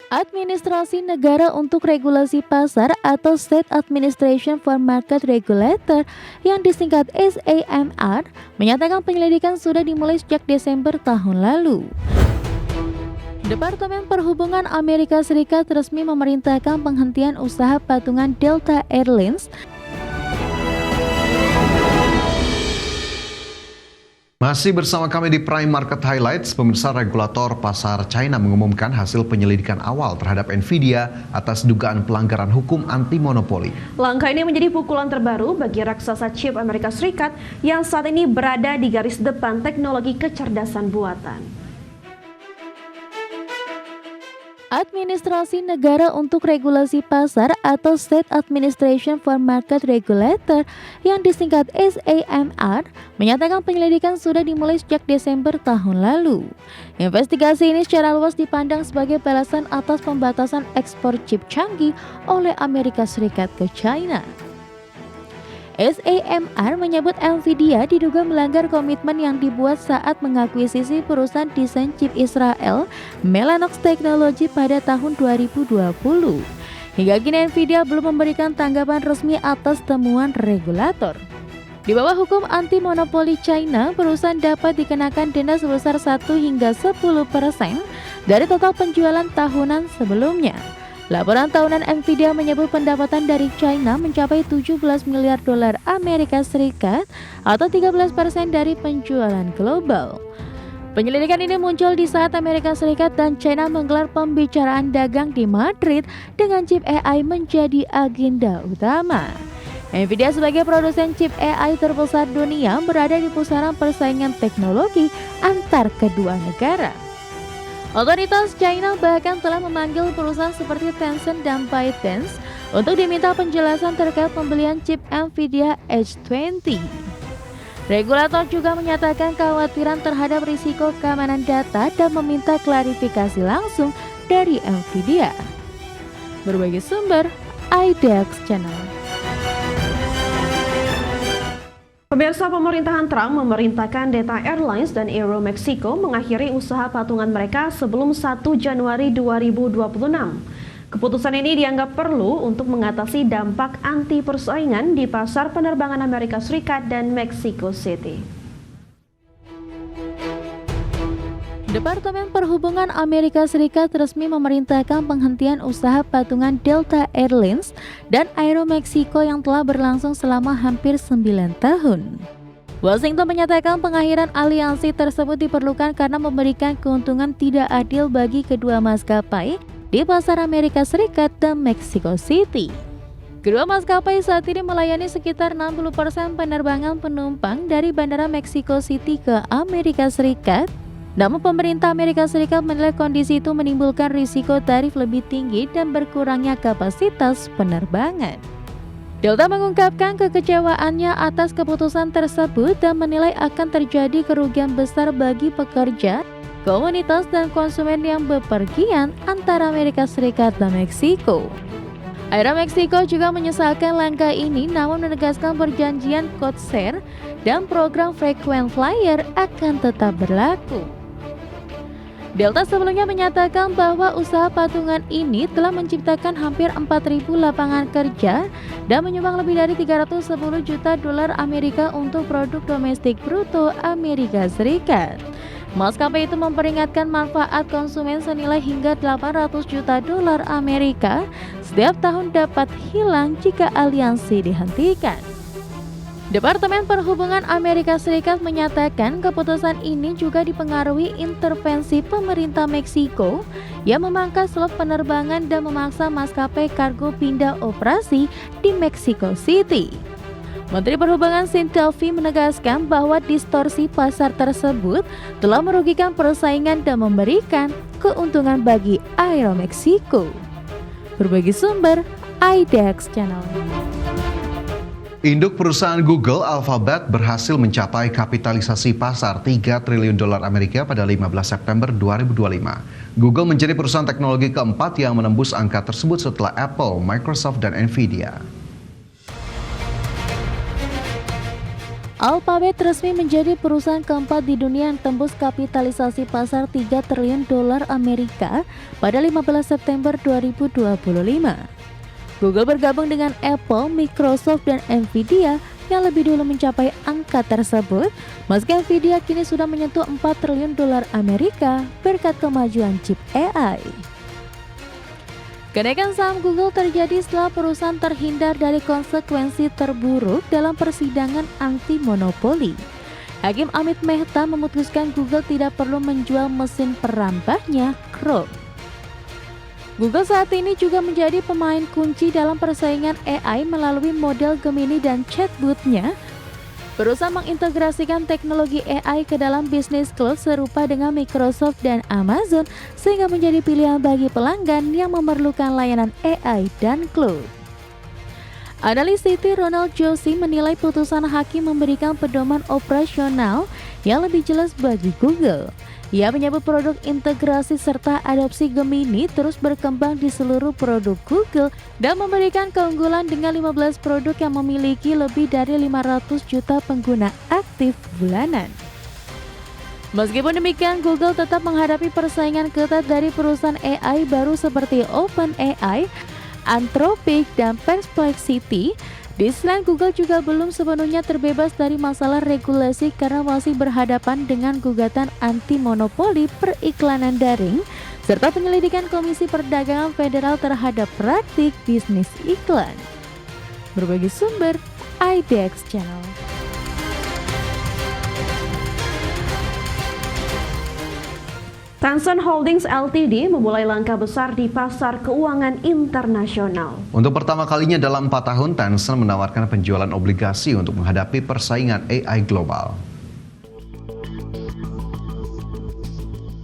Administrasi Negara untuk Regulasi Pasar atau State Administration for Market Regulator yang disingkat SAMR menyatakan penyelidikan sudah dimulai sejak Desember tahun lalu. Departemen Perhubungan Amerika Serikat resmi memerintahkan penghentian usaha patungan Delta Airlines. Masih bersama kami di Prime Market Highlights, pemirsa. Regulator pasar China mengumumkan hasil penyelidikan awal terhadap Nvidia atas dugaan pelanggaran hukum anti monopoli. Langkah ini menjadi pukulan terbaru bagi raksasa chip Amerika Serikat yang saat ini berada di garis depan teknologi kecerdasan buatan. Administrasi Negara untuk Regulasi Pasar atau State Administration for Market Regulator yang disingkat SAMR menyatakan penyelidikan sudah dimulai sejak Desember tahun lalu. Investigasi ini secara luas dipandang sebagai balasan atas pembatasan ekspor chip canggih oleh Amerika Serikat ke China. SAMR menyebut Nvidia diduga melanggar komitmen yang dibuat saat mengakuisisi perusahaan desain chip Israel Mellanox Technology pada tahun 2020. Hingga kini Nvidia belum memberikan tanggapan resmi atas temuan regulator. Di bawah hukum anti monopoli China, perusahaan dapat dikenakan denda sebesar 1 hingga 10% dari total penjualan tahunan sebelumnya. Laporan tahunan Nvidia menyebut pendapatan dari China mencapai 17 miliar dolar Amerika Serikat atau 13% dari penjualan global. Penyelidikan ini muncul di saat Amerika Serikat dan China menggelar pembicaraan dagang di Madrid dengan chip AI menjadi agenda utama. Nvidia sebagai produsen chip AI terbesar dunia berada di pusaran persaingan teknologi antar kedua negara. Otoritas China bahkan telah memanggil perusahaan seperti Tencent dan ByteDance untuk diminta penjelasan terkait pembelian chip Nvidia H20. Regulator juga menyatakan kekhawatiran terhadap risiko keamanan data dan meminta klarifikasi langsung dari Nvidia. Berbagai sumber, IDX Channel. Pemirsa, pemerintahan Trump memerintahkan Delta Airlines dan Aeromexico mengakhiri usaha patungan mereka sebelum 1 Januari 2026. Keputusan ini dianggap perlu untuk mengatasi dampak anti persaingan di pasar penerbangan Amerika Serikat dan Mexico City. Departemen Perhubungan Amerika Serikat resmi memerintahkan penghentian usaha patungan Delta Airlines dan Aeromexico yang telah berlangsung selama hampir 9 tahun. Washington menyatakan pengakhiran aliansi tersebut diperlukan karena memberikan keuntungan tidak adil bagi kedua maskapai di pasar Amerika Serikat dan Mexico City. Kedua maskapai saat ini melayani sekitar 60% penerbangan penumpang dari Bandara Mexico City ke Amerika Serikat. Namun pemerintah Amerika Serikat menilai kondisi itu menimbulkan risiko tarif lebih tinggi dan berkurangnya kapasitas penerbangan. Delta mengungkapkan kekecewaannya atas keputusan tersebut dan menilai akan terjadi kerugian besar bagi pekerja, komunitas dan konsumen yang bepergian antara Amerika Serikat dan Meksiko. Aeromexico juga menyesalkan langkah ini namun menegaskan perjanjian codeshare dan program frequent flyer akan tetap berlaku. Delta sebelumnya menyatakan bahwa usaha patungan ini telah menciptakan hampir 4.000 lapangan kerja dan menyumbang lebih dari 310 juta dolar Amerika untuk produk domestik bruto Amerika Serikat. Maskapai itu memperingatkan manfaat konsumen senilai hingga 800 juta dolar Amerika setiap tahun dapat hilang jika aliansi dihentikan. Departemen Perhubungan Amerika Serikat menyatakan keputusan ini juga dipengaruhi intervensi pemerintah Meksiko yang memangkas slot penerbangan dan memaksa maskapai kargo pindah operasi di Mexico City. Menteri Perhubungan Cynthia Fee menegaskan bahwa distorsi pasar tersebut telah merugikan persaingan dan memberikan keuntungan bagi Aeromexico. Berbagi sumber, IDX Channel. Induk perusahaan Google, Alphabet, berhasil mencapai kapitalisasi pasar 3 triliun dolar Amerika pada 15 September 2025. Google menjadi perusahaan teknologi keempat yang menembus angka tersebut setelah Apple, Microsoft, dan Nvidia. Alphabet resmi menjadi perusahaan keempat di dunia yang tembus kapitalisasi pasar 3 triliun dolar Amerika pada 15 September 2025. Google bergabung dengan Apple, Microsoft, dan Nvidia yang lebih dulu mencapai angka tersebut, meski Nvidia kini sudah menyentuh 4 triliun dolar Amerika berkat kemajuan chip AI. Kenaikan saham Google terjadi setelah perusahaan terhindar dari konsekuensi terburuk dalam persidangan anti monopoli. Hakim Amit Mehta memutuskan Google tidak perlu menjual mesin perambahnya, Chrome. Google saat ini juga menjadi pemain kunci dalam persaingan AI melalui model Gemini dan chatbot-nya. Perusahaan mengintegrasikan teknologi AI ke dalam bisnis cloud serupa dengan Microsoft dan Amazon sehingga menjadi pilihan bagi pelanggan yang memerlukan layanan AI dan cloud. Analis Citi Ronald Joshi menilai putusan hakim memberikan pedoman operasional yang lebih jelas bagi Google. Ia menyebut produk integrasi serta adopsi Gemini terus berkembang di seluruh produk Google dan memberikan keunggulan dengan 15 produk yang memiliki lebih dari 500 juta pengguna aktif bulanan. Meskipun demikian, Google tetap menghadapi persaingan ketat dari perusahaan AI baru seperti OpenAI, Anthropic, dan Perplexity. Di selain Google juga belum sepenuhnya terbebas dari masalah regulasi karena masih berhadapan dengan gugatan anti monopoli periklanan daring serta penyelidikan Komisi Perdagangan Federal terhadap praktik bisnis iklan. Berbagi sumber, IDX Channel. Tencent Holdings Ltd memulai langkah besar di pasar keuangan internasional. Untuk pertama kalinya dalam 4 tahun, Tencent menawarkan penjualan obligasi untuk menghadapi persaingan AI global.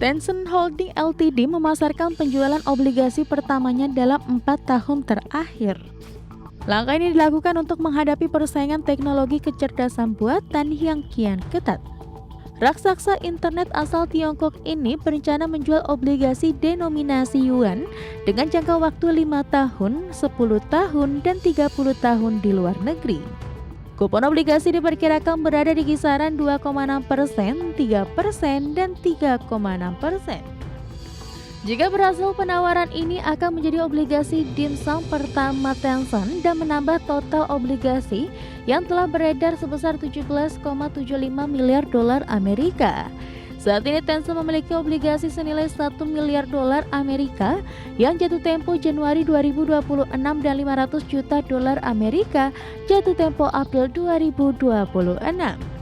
Tencent Holdings Ltd memasarkan penjualan obligasi pertamanya dalam 4 tahun terakhir. Langkah ini dilakukan untuk menghadapi persaingan teknologi kecerdasan buatan yang kian ketat. Raksasa internet asal Tiongkok ini berencana menjual obligasi denominasi yuan dengan jangka waktu 5 tahun, 10 tahun, dan 30 tahun di luar negeri. Kupon obligasi diperkirakan berada di kisaran 2,6%, 3%, dan 3,6%. Jika berhasil, penawaran ini akan menjadi obligasi dimsum pertama Tencent dan menambah total obligasi yang telah beredar sebesar 17,75 miliar dolar Amerika. Saat ini Tencent memiliki obligasi senilai 1 miliar dolar Amerika yang jatuh tempo Januari 2026 dan 500 juta dolar Amerika jatuh tempo April 2026.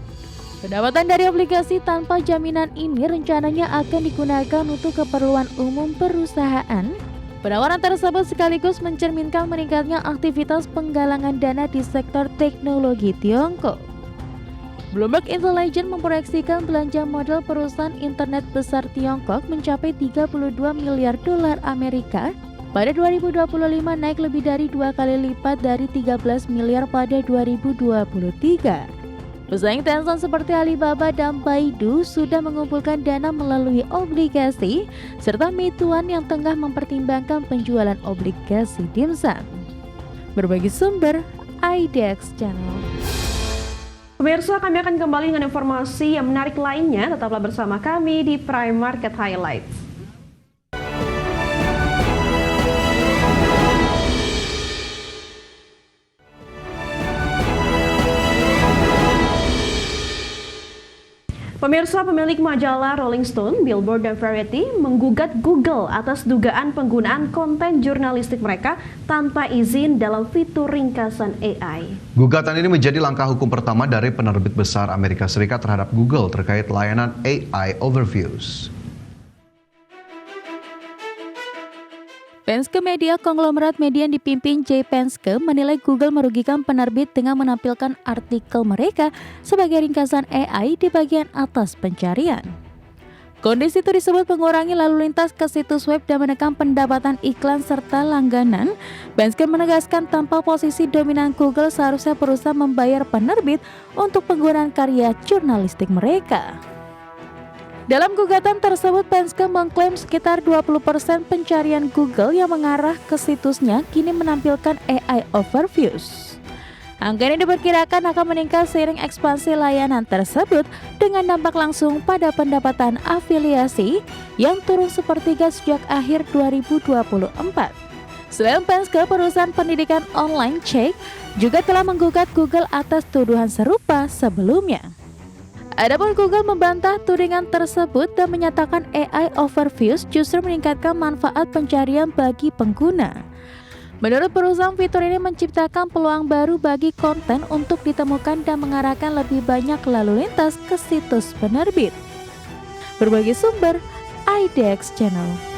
Pendapatan dari obligasi tanpa jaminan ini rencananya akan digunakan untuk keperluan umum perusahaan. Penawaran tersebut sekaligus mencerminkan meningkatnya aktivitas penggalangan dana di sektor teknologi Tiongkok. Bloomberg Intelligence memproyeksikan belanja modal perusahaan internet besar Tiongkok mencapai 32 miliar dolar Amerika pada 2025, naik lebih dari 2 kali lipat dari 13 miliar pada 2023. Pesaing Tencent seperti Alibaba dan Baidu sudah mengumpulkan dana melalui obligasi, serta Meituan yang tengah mempertimbangkan penjualan obligasi dimsum. Berbagi sumber, IDX Channel. Pemirsa, kami akan kembali dengan informasi yang menarik lainnya. Tetaplah bersama kami di Prime Market Highlights. Pemirsa, pemilik majalah Rolling Stone, Billboard, dan Variety menggugat Google atas dugaan penggunaan konten jurnalistik mereka tanpa izin dalam fitur ringkasan AI. Gugatan ini menjadi langkah hukum pertama dari penerbit besar Amerika Serikat terhadap Google terkait layanan AI Overviews. Penske Media, konglomerat media yang dipimpin Jay Penske, menilai Google merugikan penerbit dengan menampilkan artikel mereka sebagai ringkasan AI di bagian atas pencarian. Kondisi itu disebut mengurangi lalu lintas ke situs web dan menekan pendapatan iklan serta langganan. Penske menegaskan tanpa posisi dominan Google seharusnya perusahaan membayar penerbit untuk penggunaan karya jurnalistik mereka. Dalam gugatan tersebut, Penske mengklaim sekitar 20% pencarian Google yang mengarah ke situsnya kini menampilkan AI Overviews. Angka ini diperkirakan akan meningkat seiring ekspansi layanan tersebut dengan dampak langsung pada pendapatan afiliasi yang turun sepertiga sejak akhir 2024. Selain Penske, perusahaan pendidikan online Chegg juga telah menggugat Google atas tuduhan serupa sebelumnya. Adapun Google membantah tudingan tersebut dan menyatakan AI Overviews justru meningkatkan manfaat pencarian bagi pengguna. Menurut perusahaan, fitur ini menciptakan peluang baru bagi konten untuk ditemukan dan mengarahkan lebih banyak lalu lintas ke situs penerbit. Berbagai sumber, IDX Channel.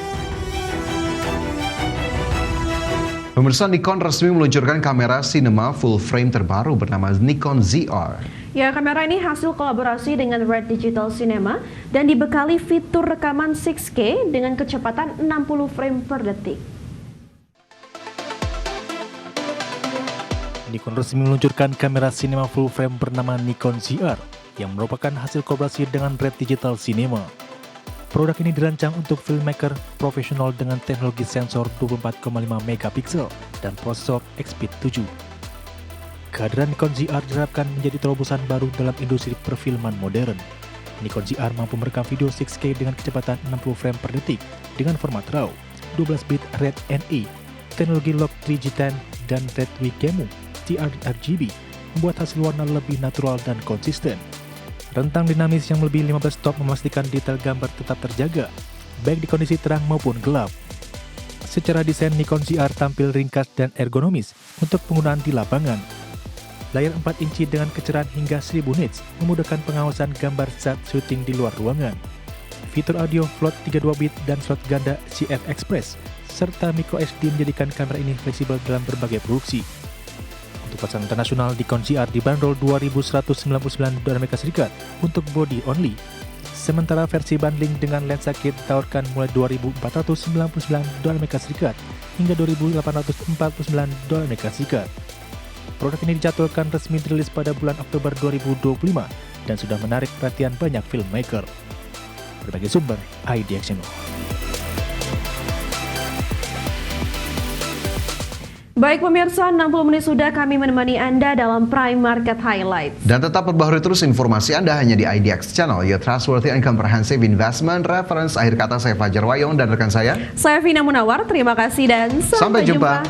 Pemirsa, Nikon resmi meluncurkan kamera sinema full frame terbaru bernama Nikon ZR. Ya, kamera ini hasil kolaborasi dengan Red Digital Cinema dan dibekali fitur rekaman 6K dengan kecepatan 60 frame per detik. Nikon resmi meluncurkan kamera sinema full frame bernama Nikon ZR yang merupakan hasil kolaborasi dengan Red Digital Cinema. Produk ini dirancang untuk filmmaker profesional dengan teknologi sensor 24,5 megapiksel dan prosesor Expeed 7. Kehadiran Nikon ZR diharapkan menjadi terobosan baru dalam industri perfilman modern. Nikon ZR mampu merekam video 6K dengan kecepatan 60 frame per detik dengan format RAW, 12-bit Red NA, teknologi Log 3G10 dan Red Wacom TR-RGB membuat hasil warna lebih natural dan konsisten. Rentang dinamis yang lebih 15 stop memastikan detail gambar tetap terjaga, baik di kondisi terang maupun gelap. Secara desain, Nikon ZR tampil ringkas dan ergonomis untuk penggunaan di lapangan. Layar 4 inci dengan kecerahan hingga 1000 nits memudahkan pengawasan gambar saat syuting di luar ruangan. Fitur audio float 32-bit dan slot ganda CF Express, serta micro SD menjadikan kamera ini fleksibel dalam berbagai produksi. Untuk pasar internasional, Nikon ZR dibanderol $2.199 untuk body only. Sementara versi bundling dengan lensa kit ditawarkan mulai $2.499 hingga $2.849. Produk ini dijadwalkan resmi dirilis pada bulan Oktober 2025 dan sudah menarik perhatian banyak filmmaker. Berbagai sumber, IDX Channel. Baik pemirsa, 60 menit sudah kami menemani Anda dalam Prime Market Highlights. Dan tetap perbaharui terus informasi Anda hanya di IDX Channel, your trustworthy and comprehensive investment reference. Akhir kata, saya Fajar Wayong dan rekan saya Vina Munawar, terima kasih dan sampai jumpa.